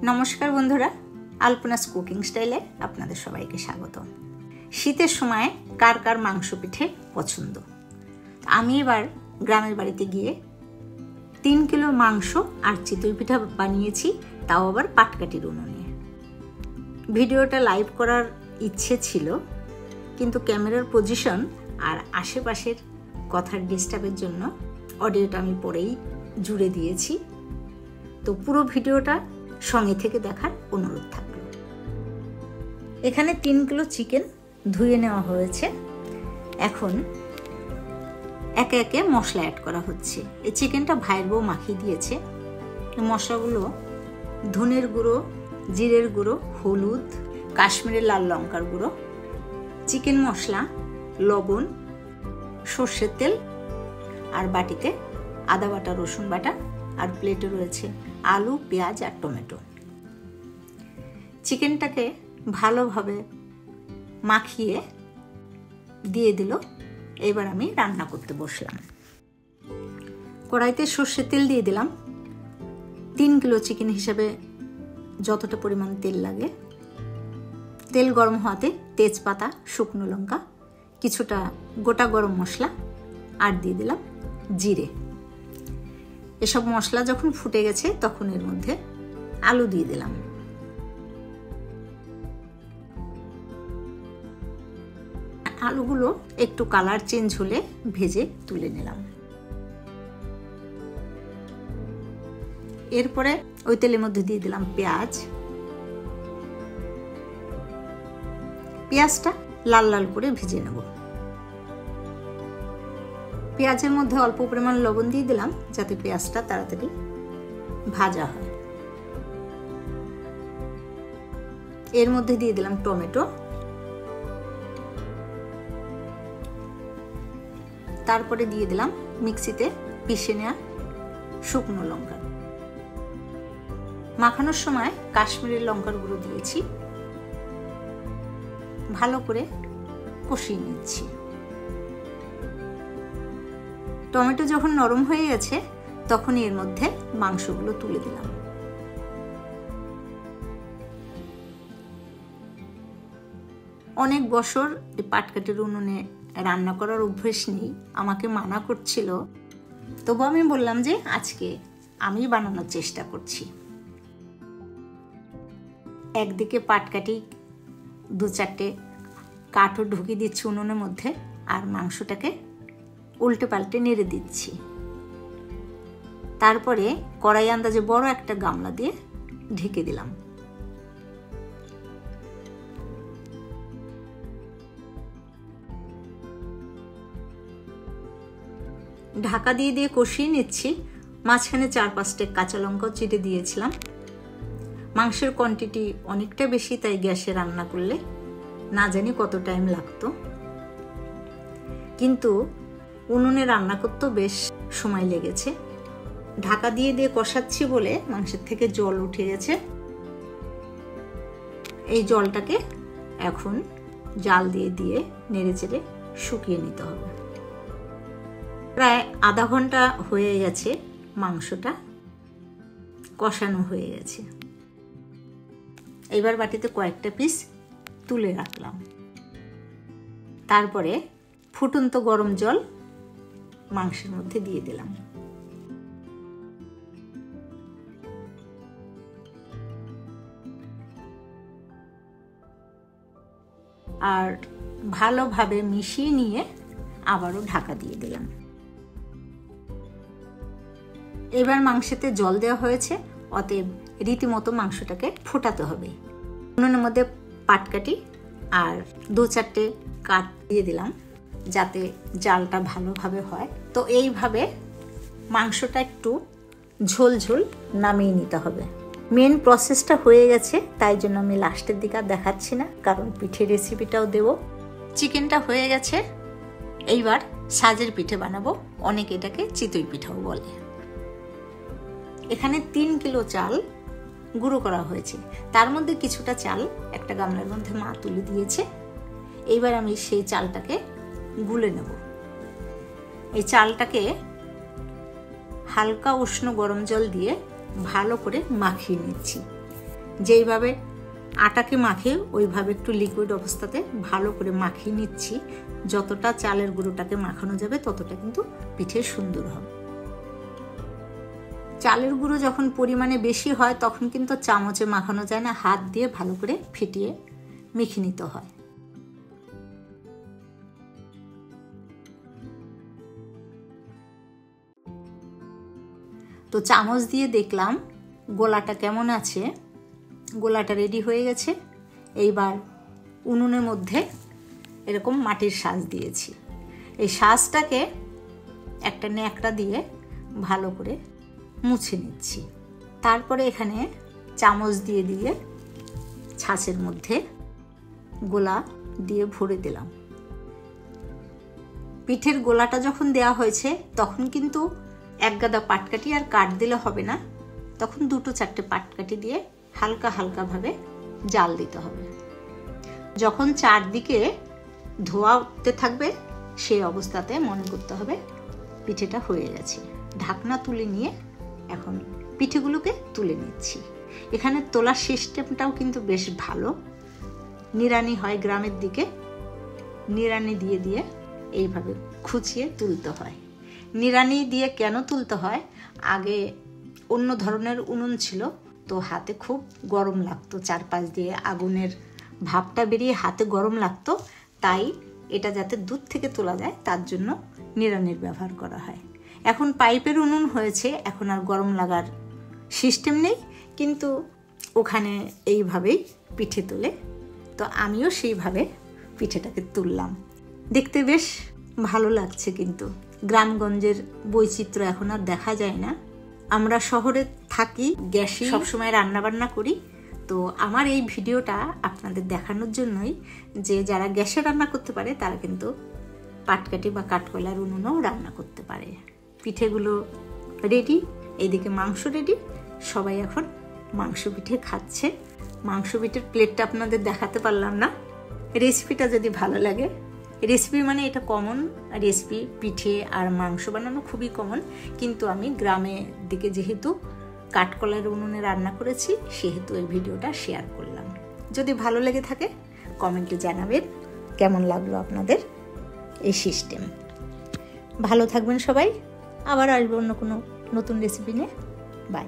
নমস্কার বন্ধুরা, আলপনাস কুকিং স্টাইলে আপনাদের সবাইকে স্বাগত। শীতের সময় কার কার মাংস পিঠে পছন্দ? আমি এবার গ্রামের বাড়িতে গিয়ে 3 কিলো মাংস আর চিতই পিঠা বানিয়েছি, তাও আবার পাটকাঠির উনুনে। ভিডিওটা লাইভ করার ইচ্ছে ছিল, কিন্তু ক্যামেরার পজিশন আর আশেপাশের কথার ডিস্টার্বের জন্য অডিওটা আমি পরেই জুড়ে দিয়েছি। তো পুরো ভিডিওটা সঙ্গে থেকে দেখার অনুরোধ থাকলো। এখানে 3 কিলো চিকেন ধুয়ে নেওয়া হয়েছে। এখন একে একে মশলা অ্যাড করা হচ্ছে। এই চিকেনটা ভাইয়ের বউ মাখিয়ে দিয়েছে। এই মশলাগুলো ধনের গুঁড়ো, জিরের গুঁড়ো, হলুদ, কাশ্মীরের লাল লঙ্কার গুঁড়ো, চিকেন মশলা, লবণ, সর্ষের তেল, আর বাটিতে আদা বাটা, রসুন বাটা, আর প্লেটে রয়েছে আলু, পেঁয়াজ আর টমেটো। চিকেনটাকে ভালোভাবে মাখিয়ে দিয়ে দিল। এবার আমি রান্না করতে বসলাম। কড়াইতে সর্ষের তেল দিয়ে দিলাম। 3 কিলো চিকেন হিসাবে যতটা পরিমাণ তেল লাগে। তেল গরম হওয়াতে তেজপাতা, শুকনো লঙ্কা, কিছুটা গোটা গরম মশলা আর দিয়ে দিলাম জিরে। এসব মশলা যখন ফুটে গেছে তখন এর মধ্যে আলু দিয়ে দিলাম। আলুগুলো একটু কালার চেঞ্জ হলে ভেজে তুলে নিলাম। এরপরে ওই তেলের মধ্যে দিয়ে দিলাম পেঁয়াজ। পেঁয়াজটা লাল লাল করে ভেজে নেব। পেঁয়াজের মধ্যে অল্প পরিমাণ লবণ দিয়ে দিলাম যাতে পেঁয়াজটা তাড়াতাড়ি ভাজা হয়। এর মধ্যে দিয়ে দিলাম টমেটো, তারপরে দিয়ে দিলাম মিক্সিতে পিষে নেওয়া শুকনো লঙ্কা। মাখানোর সময় কাশ্মীরের লঙ্কার গুঁড়ো দিয়েছি। ভালো করে কষিয়ে নিচ্ছি। টমেটো যখন নরম হয়ে গেছে তখন এর মধ্যে মাংসগুলো তুলে দিলাম। অনেক বছর এই পাটকাঠির উনুনে রান্না করার অভ্যেস নেই, আমাকে মানা করছিল। তবু আমি বললাম যে আজকে আমি বানানোর চেষ্টা করছি। একদিকে পাটকাঠি 2-4টে কাঠও ঢুকিয়ে দিচ্ছি উনুনের মধ্যে, আর মাংসটাকে উল্টে পাল্টে নেড়ে দিচ্ছি। তারপরে কড়াই আন্দাজে বড় একটা গামলা দিয়ে ঢেকে দিলাম। ঢাকা দিয়ে দিয়ে কষিয়ে নিচ্ছি। মাঝখানে 4-5টে কাঁচা লঙ্কাও চিড়ে দিয়েছিলাম। মাংসের কোয়ান্টিটি অনেকটা বেশি, তাই গ্যাসে রান্না করলে না জানি কত টাইম লাগতো, কিন্তু উনুনে রান্না করতেও বেশ সময় লেগেছে। ঢাকা দিয়ে দিয়ে কষাচ্ছি বলে মাংসের থেকে জল উঠে গেছে। এই জলটাকে এখন জাল দিয়ে দিয়ে নেড়ে চেড়ে শুকিয়ে নিতে হবে। প্রায় আধা ঘন্টা হয়ে গেছে, মাংসটা কষানো হয়ে গেছে। এবার বাটিতে কয়েকটা পিস তুলে রাখলাম। তারপরে ফুটন্ত গরম জল মাংসের মধ্যে দিয়ে দিলাম। আর ভালোভাবে মিশিয়ে নিয়ে আবারও ঢাকা দিয়ে দিলাম। এবার মাংসেতে জল দেওয়া হয়েছে, অতএব রীতিমতো মাংসটাকে ফোটাতে হবে। উনুনের মধ্যে পাটকাঠি আর 2-4টে কাঠ দিয়ে দিলাম যাতে জালটা ভালোভাবে হয়। তো এইভাবে মাংসটা একটু ঝোল ঝোল নামিয়ে নিতে হবে। মেন প্রসেসটা হয়ে গেছে, তাই জন্য আমি লাস্টের দিকে আর দেখাচ্ছি না, কারণ পিঠে রেসিপিটাও দেব। চিকেনটা হয়ে গেছে। এইবার সাজের পিঠে বানাবো। অনেকে এটাকে চিতই পিঠাও বলে। এখানে 3 কিলো চাল গুঁড়ো করা হয়েছে। তার মধ্যে কিছুটা চাল একটা গামলার মধ্যে মা তুলে দিয়েছে। এইবার আমি সেই চালটাকে গুলে নেব। এই চালটাকে হালকা উষ্ণ গরম জল দিয়ে ভালো করে মাখিয়ে নিচ্ছি। যেইভাবে আটাকে মাখে ওইভাবে একটু লিকুইড অবস্থাতে ভালো করে মাখিয়ে নিচ্ছি। যতটা চালের গুঁড়োটাকে মাখানো যাবে ততটা কিন্তু পিঠে সুন্দর হবে। চালের গুঁড়ো যখন পরিমাণে বেশি হয় তখন কিন্তু চামচে মাখানো যায় না, হাত দিয়ে ভালো করে ফেটিয়ে মেখে নিতে হয়। তো চামচ দিয়ে দেখলাম গোলাটা কেমন আছে। গোলাটা রেডি হয়ে গেছে। এইবার উনুনের মধ্যে এরকম মাটির সাজ দিয়েছি। এই সাজটাকে একটা ন্যাকড়া দিয়ে ভালো করে মুছে নিচ্ছি। তারপরে এখানে চামচ দিয়ে দিয়ে ছাঁচের মধ্যে গোলা দিয়ে ভরে দিলাম। পিঠের গোলাটা যখন দেওয়া হয়েছে তখন কিন্তু এক গাদা পাটকাঠি আর কাঠ দিলে হবে না, তখন 2-4টে পাটকাঠি দিয়ে হালকা হালকাভাবে জাল দিতে হবে। যখন চারদিকে ধোয়া উঠতে থাকবে সেই অবস্থাতে মনে করতে হবে পিঠেটা হয়ে গেছে। ঢাকনা তুলে নিয়ে এখন পিঠেগুলোকে তুলে নিচ্ছি। এখানে তোলার সিস্টেমটাও কিন্তু বেশ ভালো। নিড়ানি হয় গ্রামের দিকে, নিড়ানি দিয়ে দিয়ে এইভাবে খুঁচিয়ে তুলতে হয়। নিড়ানি দিয়ে কেন তুলতে হয়, আগে অন্য ধরনের উনুন ছিল, তো হাতে খুব গরম লাগতো, চারপাশ দিয়ে আগুনের ভাপটা বেরিয়ে হাতে গরম লাগতো, তাই এটা যাতে দূর থেকে তোলা যায় তার জন্য নিড়ানির ব্যবহার করা হয়। এখন পাইপের উনুন হয়েছে, এখন আর গরম লাগার সিস্টেম নেই, কিন্তু ওখানে এইভাবেই পিঠে তোলে। তো আমিও সেইভাবে পিঠেটাকে তুললাম। দেখতে বেশ ভালো লাগছে, কিন্তু গ্রামগঞ্জের বৈচিত্র্য এখন আর দেখা যায় না। আমরা শহরে থাকি, গ্যাসে সবসময় রান্নাবান্না করি। তো আমার এই ভিডিওটা আপনাদের দেখানোর জন্যই যে যারা গ্যাসে রান্না করতে পারে তারা কিন্তু পাটকাঠি বা কাঠকয়লার উনুনেও রান্না করতে পারে। পিঠেগুলো রেডি, এইদিকে মাংস রেডি। সবাই এখন মাংস পিঠে খাচ্ছে। মাংস পিঠের প্লেটটা আপনাদের দেখাতে পারলাম না। রেসিপিটা যদি ভালো লাগে, রেসিপি মানে এটা কমন রেসিপি, পিঠে আর মাংস বানানো খুবই কমন, কিন্তু আমি গ্রামের দিকে যেহেতু কাঠকলার উনুনে রান্না করেছি সেহেতু এই ভিডিওটা শেয়ার করলাম। যদি ভালো লেগে থাকে কমেন্টে জানাবেন কেমন লাগলো আপনাদের এই সিস্টেম। ভালো থাকবেন সবাই, আবার আসবো অন্য কোনো নতুন রেসিপি নিয়ে। বাই।